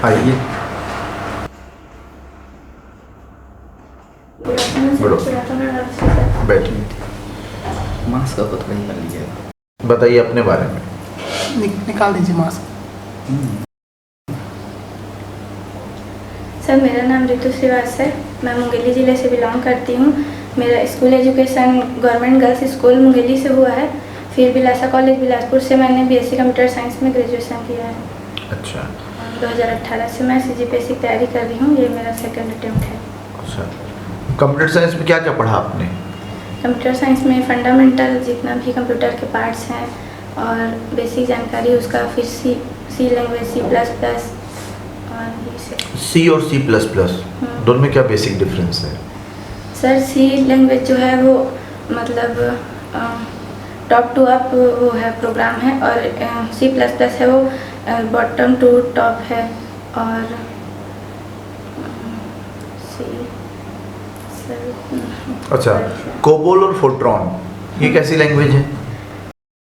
आइए बड़ो बैठिए, मास्क का थोड़ा निकाल लीजिएगा। बताइए अपने बारे में। निकाल दीजिए मास्क। सर, मेरा नाम रितु श्रीवास है। मैं मुंगेली ज़िले से बिलोंग करती हूँ। मेरा school education government girls school Mungeli से हुआ है। फिर बिलासा कॉलेज बिलासपुर से मैंने बीएससी कंप्यूटर साइंस में ग्रेजुएशन किया है। अच्छा 2018 से मैं सीजीपीएससी की तैयारी कर रही हूँ। ये मेरा सेकंड अटेम्प्ट है। अच्छा, कंप्यूटर साइंस में क्या क्या पढ़ा आपने? कंप्यूटर साइंस में फंडामेंटल जितना भी कंप्यूटर के पार्ट्स हैं और बेसिक जानकारी उसका, फिर सी लैंग्वेज, C++ और ये से सी और C++ दोनों में क्या बेसिक डिफरेंस है? सर, सी लैंग्वेज जो है वो मतलब टॉप टू अप वो है, प्रोग्राम है, और C++ है वो बॉटम टू टॉप है। और अच्छा, कोबोल और फोर्ट्रॉन ये कैसी लैंग्वेज है?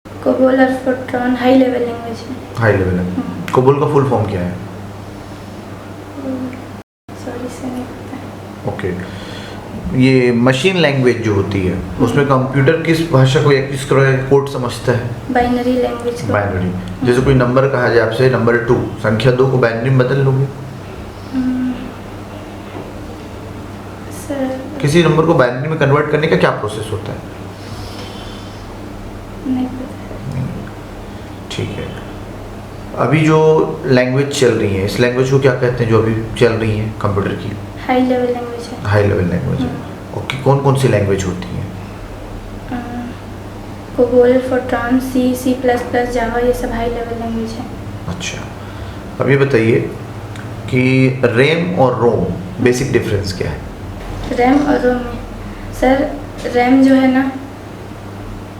कोबोल और फोर्ट्रॉन हाई लेवल लैंग्वेज है। हाई लेवल है। कोबोल का फुल फॉर्म क्या है? सॉरी सर, नहीं पता। ओके, ये मशीन लैंग्वेज जो होती है उसमें कंप्यूटर किस भाषा को या किस कोड समझता है? बाइनरी लैंग्वेज को। बाइनरी। जैसे कोई नंबर कहा जाए आपसे नंबर 2, संख्या 2 को बाइनरी में बदल लोगे? सर किसी नंबर को बाइनरी में कन्वर्ट करने का क्या प्रोसेस होता है? नहीं पता। ठीक है, अभी जो लैंग्वेज चल रही है इस लैंग्वेज को क्या कहते हैं जो अभी चल रही है कंप्यूटर की? हाई लेवल लैंग्वेज है। हाई लेवल लैंग्वेज है। ओके, कौन कौन सी लैंग्वेज होती है? कोबोल, फोर्ट्रॉन, C++, जावा, ये सब हाई लेवल लैंग्वेज है। अच्छा, अब ये बताइए कि रैम और रोम बेसिक डिफरेंस क्या है? रैम और रोम में सर, रैम जो है ना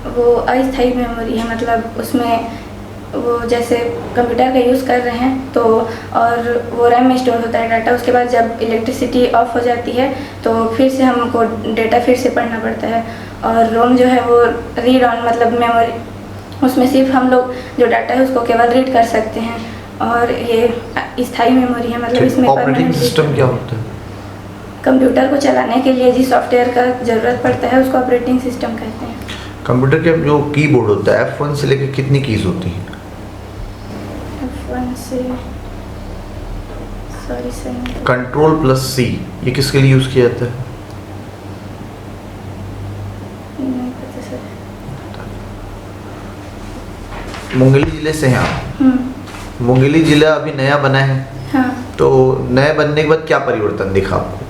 वो अस्थायी मेमोरी है। मतलब उसमें वो जैसे कंप्यूटर का यूज़ कर रहे हैं तो, और वो रैम में स्टोर होता है डाटा। उसके बाद जब इलेक्ट्रिसिटी ऑफ हो जाती है तो फिर से हमको डेटा फिर से पढ़ना पड़ता है। और रोम जो है वो रीड ऑन, मतलब मेमोरी, उसमें सिर्फ हम लोग जो डाटा है उसको केवल रीड कर सकते हैं। और ये स्थायी मेमोरी है, मतलब इसमें ऑपरेटिंग सिस्टम क्या होता है? कंप्यूटर को चलाने के लिए जिस सॉफ्टवेयर का ज़रूरत पड़ता है उसको ऑपरेटिंग सिस्टम कहते हैं। कंप्यूटर के जो कीबोर्ड होता है F1 से लेकर कितनी कीज होती हैं? F1 से, सॉरी सर, Ctrl+C ये किसके लिए यूज किया जाता है? नहीं पता सर। मुंगेली जिले से हैं आप। मुंगेली जिला अभी नया बना है। हाँ। तो नए बनने के बाद क्या परिवर्तन दिखा आपको?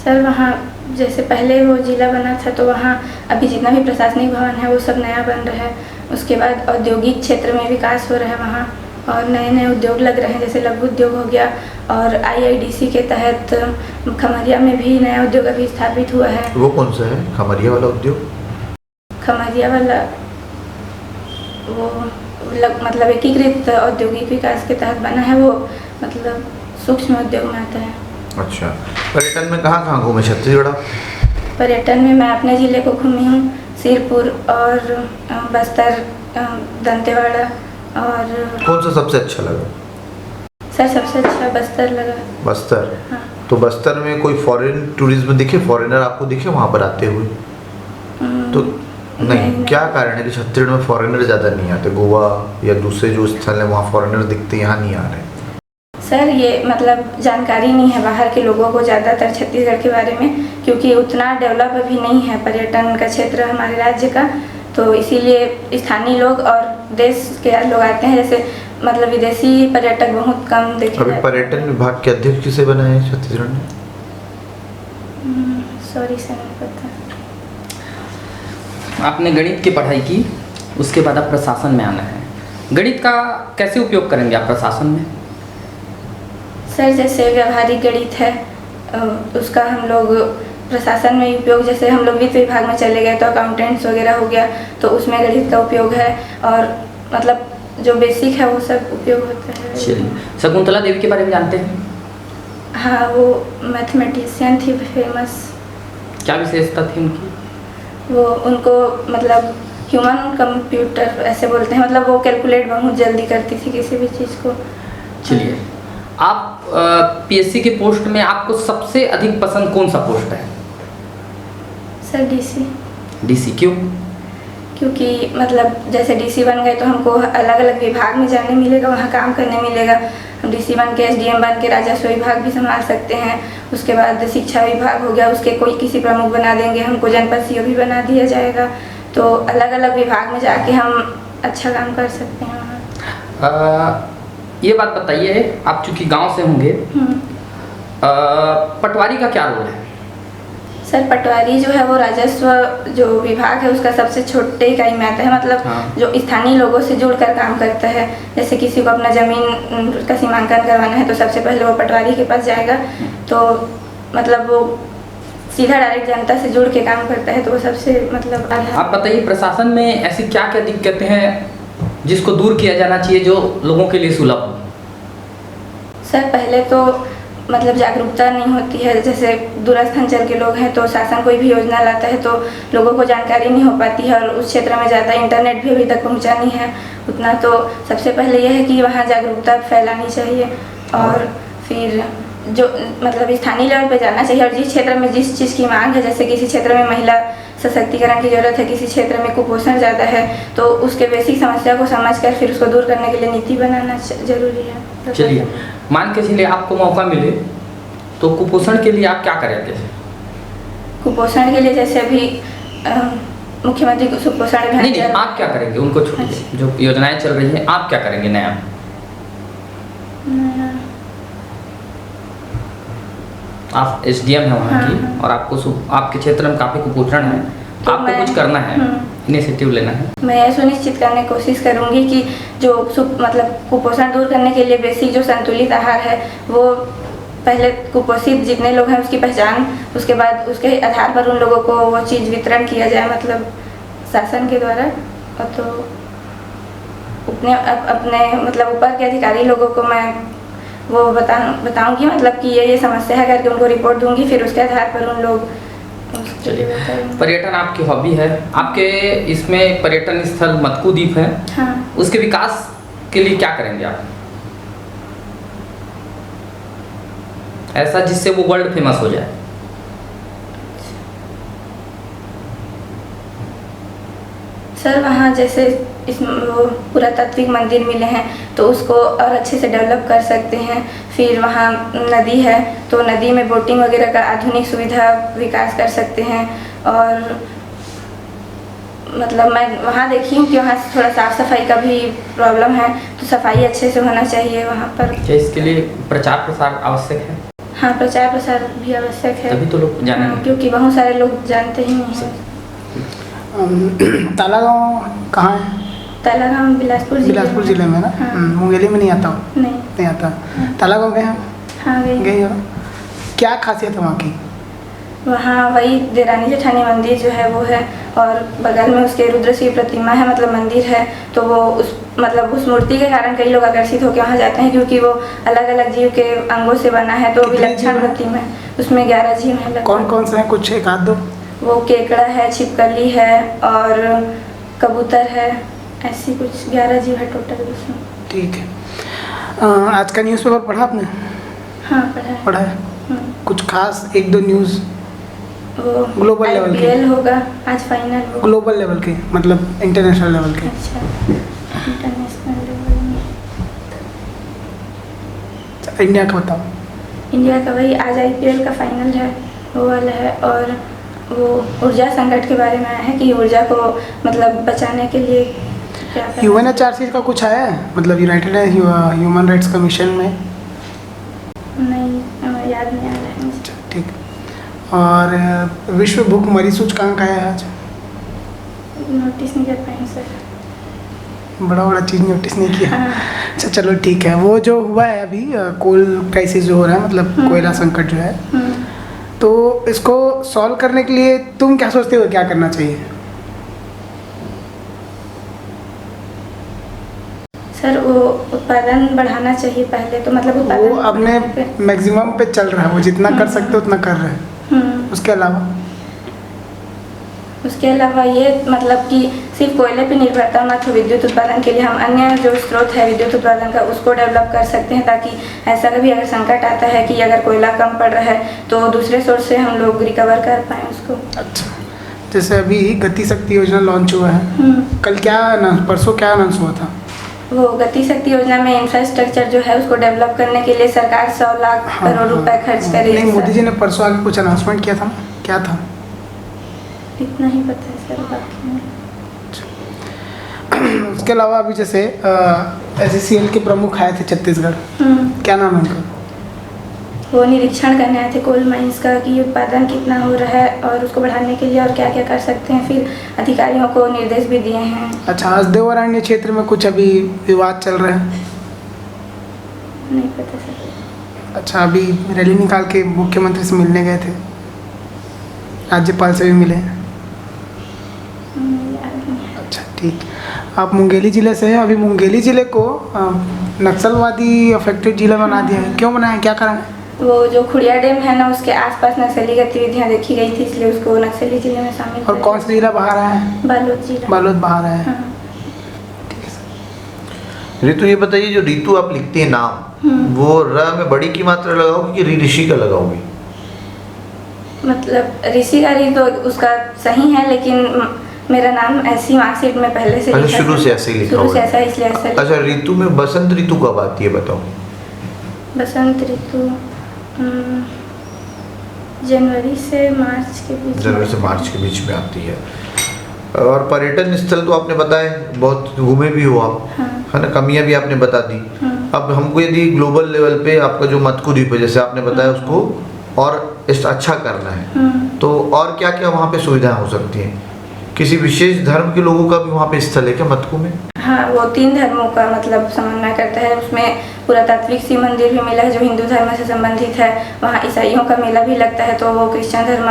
सर, वहाँ जैसे पहले वो जिला बना था तो वहाँ अभी जितना भी प्रशासनिक भवन है वो सब नया बन रहा है। उसके बाद औद्योगिक क्षेत्र में विकास हो रहा है वहाँ, और नए नए उद्योग लग रहे हैं, जैसे लघु उद्योग हो गया। और IIDC के तहत खमरिया में भी नया उद्योग अभी स्थापित हुआ है। वो कौन सा है खमरिया वाला उद्योग? खमरिया वाला वो मतलब एकीकृत औद्योगिक विकास के तहत बना है वो, मतलब सूक्ष्म उद्योग में आता है। अच्छा, पर्यटन में कहाँ कहाँ घूमे छत्तीसगढ़? पर्यटन में मैं अपने ज़िले को घूमी हूँ, सिरपुर और बस्तर, दंतेवाड़ा। और कौन सा सबसे अच्छा लगा? सर, सबसे अच्छा बस्तर लगा। बस्तर? हाँ। तो बस्तर में कोई फॉरेन टूरिज्म दिखे, फॉरेनर आपको दिखे वहाँ पर आते हुए? तो नहीं, क्या कारण है कि छत्तीसगढ़ में फॉरेनर ज़्यादा नहीं आते? गोवा या दूसरे जो स्थल हैं वहाँ फॉरेनर दिखते, यहाँ नहीं आ रहे? सर, ये मतलब जानकारी नहीं है बाहर के लोगों को ज़्यादातर छत्तीसगढ़ के बारे में, क्योंकि उतना डेवलप अभी नहीं है पर्यटन का क्षेत्र हमारे राज्य का। तो इसीलिए स्थानीय लोग और देश के लोग आते हैं, जैसे मतलब विदेशी पर्यटक बहुत कम देखे अभी जाते हैं। पर्यटन विभाग के अध्यक्ष किसे बनाए हैं छत्तीसगढ़ में? सॉरी सर, नहीं पता। आपने गणित की पढ़ाई की, उसके बाद आप प्रशासन में आना है। गणित का कैसे उपयोग करेंगे आप प्रशासन में? सर, जैसे व्यावहारिक गणित है उसका हम लोग प्रशासन में उपयोग, जैसे हम लोग वित्त विभाग में चले गए तो अकाउंटेंट्स वगैरह हो गया तो उसमें गणित का उपयोग है। और मतलब जो बेसिक है वो सब उपयोग होता है। चलिए, शकुंतला देवी के बारे में जानते हैं? हाँ, वो मैथमेटिशियन थी फेमस। क्या विशेषता थी उनकी? वो उनको मतलब ह्यूमन कंप्यूटर ऐसे बोलते हैं, मतलब वो कैलकुलेट बहुत जल्दी करती थी किसी भी चीज़ को। चलिए, आप पीएससी के पोस्ट में आपको सबसे अधिक पसंद कौन सा पोस्ट है? Sir DC. डीसी क्यों? क्योंकि मतलब जैसे डीसी बन गए तो हमको अलग अलग विभाग में जाने मिलेगा, वहाँ काम करने मिलेगा। हम डीसी बन के एसडीएम बन के राजस्व विभाग भी संभाल सकते हैं। उसके बाद शिक्षा विभाग हो गया, उसके कोई किसी प्रमुख बना देंगे, हमको जनपद सीओ भी बना दिया जाएगा। तो अलग अलग विभाग में जाके हम अच्छा काम कर सकते हैं वहाँ। ये बात बताइए, आप चूँकि गांव से होंगे, पटवारी का क्या रोल है? सर पटवारी जो है वो राजस्व जो विभाग है उसका सबसे छोटे इकाई में आता है, मतलब हाँ। जो स्थानीय लोगों से जुड़कर काम करता है। जैसे किसी को अपना ज़मीन का सीमांकन करवाना है तो सबसे पहले वो पटवारी के पास जाएगा, तो मतलब वो सीधा डायरेक्ट जनता से जुड़ के काम करता है, तो वो सबसे मतलब आप बताइए, प्रशासन में ऐसी क्या क्या दिक्कतें हैं जिसको दूर किया जाना चाहिए जो लोगों के लिए सुलभ हो? सर पहले तो मतलब जागरूकता नहीं होती है। जैसे दूरस्थ अंचल के लोग हैं तो शासन कोई भी योजना लाता है तो लोगों को जानकारी नहीं हो पाती है, और उस क्षेत्र में ज़्यादा इंटरनेट भी अभी तक पहुंचा नहीं है उतना। तो सबसे पहले यह है कि वहाँ जागरूकता फैलानी चाहिए, और फिर जो मतलब स्थानीय लेवल पे जाना चाहिए, और जिस क्षेत्र में जिस चीज़ की मांग है, जैसे किसी क्षेत्र में महिला सशक्तिकरण की जरूरत है, किसी क्षेत्र में कुपोषण ज़्यादा है, तो उसके बेसिक समस्या को समझकर फिर उसको दूर करने के लिए नीति बनाना जरूरी है। चलिए, मान के चलिए आपको मौका मिले तो कुपोषण के लिए आप क्या करेंगे? कुपोषण के लिए जैसे अभी मुख्यमंत्री सुपोषण अभियान नहीं, आप क्या करेंगे उनको छोड़िए, अच्छा। जो योजनाएं चल रही हैं आप क्या करेंगे नया? आप एसडीएम हैं वहाँ हाँ, की, हाँ। और आपके क्षेत्र में काफ़ी कुपोषण है, तो आपको कुछ करना है, इनिशिएटिव लेना है। मैं यह सुनिश्चित करने की कोशिश करूंगी कि जो मतलब कुपोषण दूर करने के लिए बेसिक जो संतुलित आहार है वो पहले कुपोषित जितने लोग हैं उसकी पहचान, उसके बाद उसके आधार पर उन लोगों को वो चीज़ वितरण किया जाए, मतलब शासन के द्वारा। और तो अपने मतलब ऊपर के अधिकारी लोगों को मैं वो बताऊंगी, मतलब कि ये समस्या है करके उनको रिपोर्ट दूंगी, फिर उसके आधार पर उन लोग। चलिए, पर्यटन आपकी हॉबी है, आपके इसमें पर्यटन स्थल मतकू द्वीप है, हाँ। उसके विकास के लिए क्या करेंगे आप ऐसा जिससे वो वर्ल्ड फेमस हो जाए? सर वहाँ जैसे इस वो पुरातात्विक मंदिर मिले हैं तो उसको और अच्छे से डेवलप कर सकते हैं। फिर वहाँ नदी है तो नदी में बोटिंग वगैरह का आधुनिक सुविधा विकास कर सकते हैं। और मतलब मैं वहाँ देखी हूँ कि वहाँ थोड़ा साफ़ सफाई का भी प्रॉब्लम है, तो सफाई अच्छे से होना चाहिए वहाँ पर। क्या इसके लिए प्रचार प्रसार आवश्यक है? हाँ, प्रचार प्रसार भी आवश्यक है, तभी तो लोग जानेंगे। हाँ, क्योंकि बहुत सारे लोग जानते ही नहीं हैं। ताला गाँव कहाँ है? ताला गाँव बिलासपुर जिले में ना? हाँ। मुंगेली में नहीं आता हूँ? नहीं। नहीं आता। ताला गाँव गए हैं? हाँ गई। गई हो? क्या खासियत है वहाँ की? वहाँ वही देरानी जेठानी मंदिर जो है वो है, और बगल में उसके रुद्र शिव प्रतिमा है, मतलब मंदिर है। तो वो उस मूर्ति के कारण कई लोग आकर्षित होकर वहाँ जाते हैं, क्योंकि वो अलग अलग जीव के अंगों से बना है, तो विलक्षण प्रतिमा है। उसमें 11 जीव हैं। कौन कौन से हैं? कुछ एक आध दो। वो केकड़ा है, छिपकली है और कबूतर है, ऐसी कुछ 11 जीव है टोटल उसमें। ठीक है। आज का न्यूज़पेपर पढ़ा आपने? हाँ पढ़ा है। पढ़ा है? कुछ खास एक दो न्यूज़ वो ग्लोबल लेवल के? IPL होगा आज फाइनल होगा। ग्लोबल लेवल के मतलब इंटरनेशनल लेवल के? अच्छा, इंटरनेशनल लेवल में इंडिया का बताओ। इंडिया का वही आज IPL का फाइनल है, वो वाला है। और वो ऊर्जा संकट के बारे में आया है कि ऊर्जा को मतलब बचाने के लिए क्या करना। UNHRC का कुछ आया है, मतलब यूनाइटेड ह्यूमन राइट्स कमीशन में? नहीं, याद नहीं आ रहा है मुझे। ठीक। और विश्व भूखमरी सूचकांक आया है आज? नोटिस नहीं कर पाए सर। बड़ा चीज़ नोटिस नहीं किया। हाँ। अच्छा चलो ठीक है। वो जो हुआ है अभी कोल क्राइसिस जो हो रहा है, मतलब कोयला संकट जो है, तो इसको सॉल्व करने के लिए तुम क्या सोचते हो क्या करना चाहिए? सर वो उत्पादन बढ़ाना चाहिए पहले तो, मतलब उत्पादन वो अपने मैक्सिमम पे चल रहा है, वो जितना कर सकते हो उतना कर रहे हैं। उसके अलावा उसके अलावा ये मतलब कि सिर्फ कोयले पे निर्भरता ना तो विद्युत उत्पादन के लिए हम अन्य जो स्रोत है विद्युत उत्पादन का उसको डेवलप कर सकते हैं, ताकि ऐसा कभी अगर संकट आता है कि अगर कोयला कम पड़ रहा है तो दूसरे सोर्स से हम लोग रिकवर कर पाएँ उसको। अच्छा, जैसे अभी गति शक्ति योजना लॉन्च हुआ है, कल क्या परसों क्या अनाउंस हुआ था? वो गति शक्ति योजना में इंफ्रास्ट्रक्चर जो है उसको डेवलप करने के लिए सरकार 100 लाख करोड़ रुपए खर्च कर रही है। नहीं, मोदी जी ने परसों आगे कुछ अनाउंसमेंट किया था ना, क्या था? इतना ही पता है सर, बाकी नहीं। उसके अलावा अभी जैसे SCCL के प्रमुख आए थे छत्तीसगढ़, क्या नाम है उनका? वो निरीक्षण करने आए थे कोल माइंस का कि उत्पादन कितना हो रहा है और उसको बढ़ाने के लिए और क्या क्या कर सकते हैं, फिर अधिकारियों को निर्देश भी दिए हैं। अच्छा, हसदेव अरण्य क्षेत्र में कुछ अभी विवाद चल रहा है? नहीं पता सर। अच्छा, अभी रैली निकाल के मुख्यमंत्री से मिलने गए थे, राज्यपाल से भी मिले। याद नहीं। अच्छा ठीक, आप मुंगेली ज़िले से हैं। अभी मुंगेली ज़िले को नक्सलवादी अफेक्टेड जिला बना दिया है, क्यों बनाया, क्या कारण है? वो जो खुड़िया डैम है ना उसके आसपास नक्सली गतिविधियां देखी गई थी, इसलिए उसको नक्सली जिले में शामिल और कौन सा जिला बाहर आया है? बालोद जिला। बालोद बाहर आया है। हाँ। ऋतु ये बताइए, जो ऋतु आप लिखती है नाम, वो र में बड़ी की मात्रा लगाओगी कि ऋषि का लगाओगी? मतलब ऋषि का ऋ तो उसका सही है, लेकिन मेरा नाम ऐसी मार्कशीट में पहले से अच्छा, शुरू से ऐसे ही लिखा शुरू हुआ से है। ऐसा है, इसलिए ऐसा। अच्छा, ऋतु में बसंत ऋतु कब आती है बताओ? बसंत ऋतु जनवरी से मार्च के बीच। जनवरी से मार्च के बीच में आती है। और पर्यटन स्थल तो आपने बताया, बहुत घूमे भी हो आप, हाँ। है ना, कमियां भी आपने बता दी। अब हमको यदि ग्लोबल लेवल पे आपका जो मत्कु द्वीप है जैसे आपने बताया उसको और अच्छा करना है, तो और क्या क्या वहाँ पे सुविधाएं हो सकती हैं? किसी विशेष धर्म के लोगों का भी वहाँ पे स्थल है क्या मत्कु में? हाँ, वो 3 धर्मों का मतलब समन्वय करता है। उसमें पुरातात्विक शिव मंदिर भी मिला है जो हिंदू धर्म से संबंधित है। वहाँ ईसाइयों का मेला भी लगता है, तो वो क्रिश्चियन धर्म,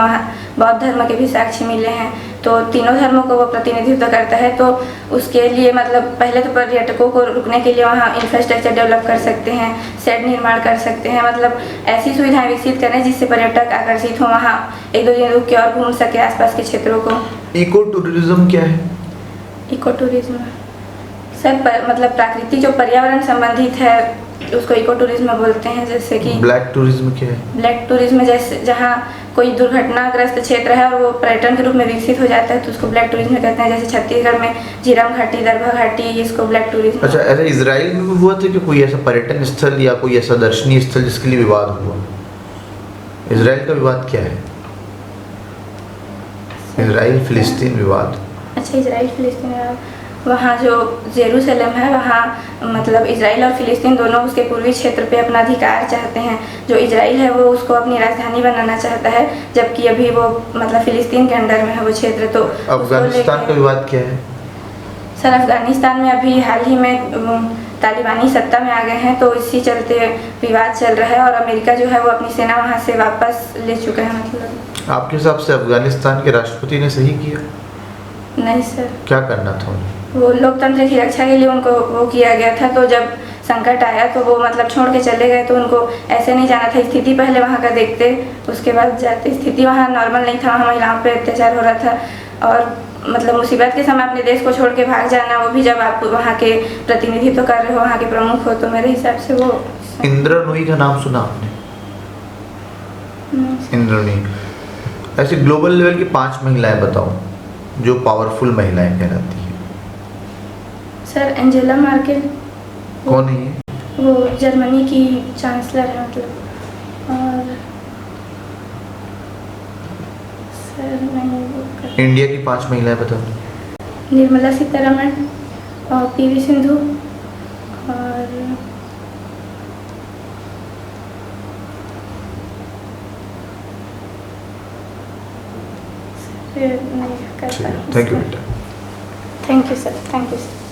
बौद्ध धर्म के भी साक्षी मिले हैं, तो तीनों धर्मों को वो प्रतिनिधित्व करता है। तो उसके लिए मतलब पहले तो पर्यटकों को रुकने के लिए वहाँ इंफ्रास्ट्रक्चर डेवलप कर सकते हैं, शेड निर्माण कर सकते हैं, मतलब ऐसी सुविधाएं विकसित करें जिससे पर्यटक आकर्षित हो, वहाँ 1-2 दिन रुक के और घूम सके आसपास के क्षेत्रों को। इको टूरिज्म क्या है? इको टूरिज्म सर मतलब प्राकृतिक जो पर्यावरण संबंधित है उसको इको टूरिज्म बोलते हैं। जैसे कि ब्लैक टूरिज्म क्या है? ब्लैक टूरिज्म जैसे जहाँ कोई दुर्घटनाग्रस्त क्षेत्र है और वो पर्यटन के रूप में विकसित हो जाता है तो उसको ब्लैक टूरिज्म कहते हैं। जैसे छत्तीसगढ़ में झीरम घाटी, दरभा घाटी, इसको ब्लैक टूरिज्म। अच्छा, ऐसा इजराइल में भी हुआ था कि कोई ऐसा पर्यटन स्थल या कोई ऐसा दर्शनीय स्थल जिसके लिए विवाद हुआ? इजराइल का विवाद क्या है? इजराइल फिलिस्तीन विवाद। अच्छा, इजराइल फिलिस्तीन, वहाँ जो जेरूसलम है वहाँ मतलब इजराइल और फिलिस्तीन दोनों उसके पूर्वी क्षेत्र पे अपना अधिकार चाहते हैं। जो इजराइल है वो उसको अपनी राजधानी बनाना चाहता है, जबकि अभी वो मतलब फिलिस्तीन के अंडर में है वो क्षेत्र। तो अफगानिस्तान का विवाद क्या है? सर, अफगानिस्तान में अभी हाल ही में तालिबानी सत्ता में आ गए हैं, तो इसी चलते विवाद चल रहा है और अमेरिका जो है वो अपनी सेना वहाँ से वापस ले चुका है। मतलब आपके हिसाब से अफगानिस्तान के राष्ट्रपति ने सही किया? नहीं सर, क्या करना था उन्हें? वो लोकतंत्र की रक्षा के लिए उनको वो किया गया था, तो जब संकट आया तो वो मतलब छोड़ के चले गए, तो उनको ऐसे नहीं जाना था। स्थिति पहले वहाँ का देखते, उसके बाद जाते। स्थिति वहाँ नॉर्मल नहीं था, वहाँ महिलाओं पे अत्याचार हो रहा था और मतलब मुसीबत के समय अपने देश को छोड़ के भाग जाना, वो भी जब आप वहाँ के प्रतिनिधित्व कर रहे हो, वहाँ के प्रमुख हो, तो मेरे हिसाब से वो। इंदिरा नूई का नाम सुना आपने? इंदिरा नूई। ऐसे ग्लोबल लेवल की 5 महिलाएं बताओ जो पावरफुल महिलाएं कहलाती हैं। Sir, Angela Merkel. कौन है ये? वो जर्मनी की चांसलर है मतलब। और सर नहीं वो इंडिया की 5 महिलाएं बताओ। निर्मला सीतारमण और PV सिंधु और नहीं कर थैंक यू बेटा। Thank you sir, thank you sir.